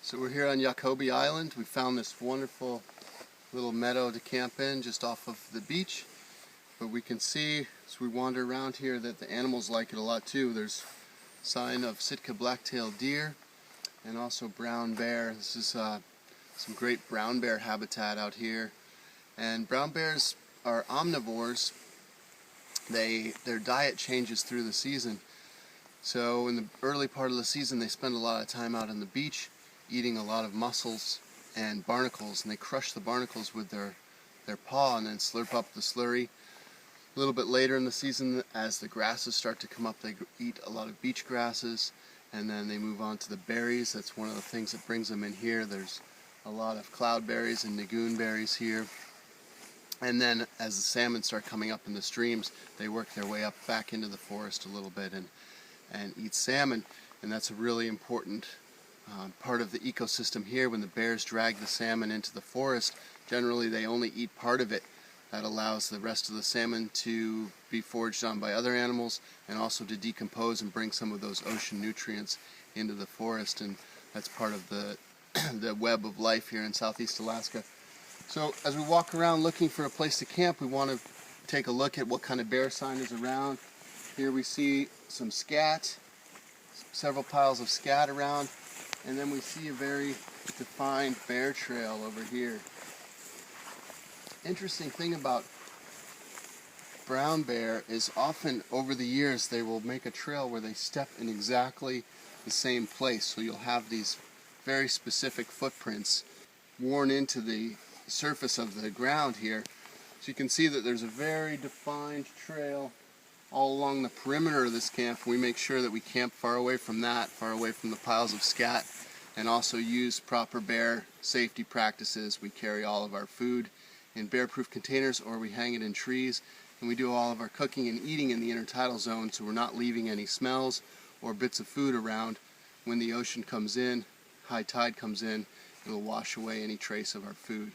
So we're here on Yakobi Island. We found this wonderful little meadow to camp in just off of the beach. But we can see as we wander around here that the animals like it a lot too. There's sign of Sitka black-tailed deer and also brown bear. This is some great brown bear habitat out here. And brown bears are omnivores. Their diet changes through the season. So in the early part of the season they spend a lot of time out on the beach eating a lot of mussels and barnacles, and they crush the barnacles with their paw and then slurp up the slurry. A little bit later in the season, as the grasses start to come up, they eat a lot of beach grasses, and then they move on to the berries. That's one of the things that brings them in here. There's a lot of cloudberries and nagoon berries here. And then as the salmon start coming up in the streams, they work their way up back into the forest a little bit and eat salmon. And that's a really important part of the ecosystem here. When the bears drag the salmon into the forest, generally they only eat part of it. That allows the rest of the salmon to be foraged on by other animals and also to decompose and bring some of those ocean nutrients into the forest. And that's part of the web of life here in Southeast Alaska. So as we walk around looking for a place to camp, we want to take a look at what kind of bear sign is around. Here we see some scat, several piles of scat around, and then we see a very defined bear trail over here. Interesting thing about brown bear is often over the years they will make a trail where they step in exactly the same place. So you'll have these very specific footprints worn into the surface of the ground here. So you can see that there's a very defined trail all along the perimeter of this camp. We make sure that we camp far away from that, far away from the piles of scat, and also use proper bear safety practices. We carry all of our food in bear-proof containers, or we hang it in trees, and we do all of our cooking and eating in the intertidal zone, so we're not leaving any smells or bits of food around. When the ocean comes in, high tide comes in, it will wash away any trace of our food.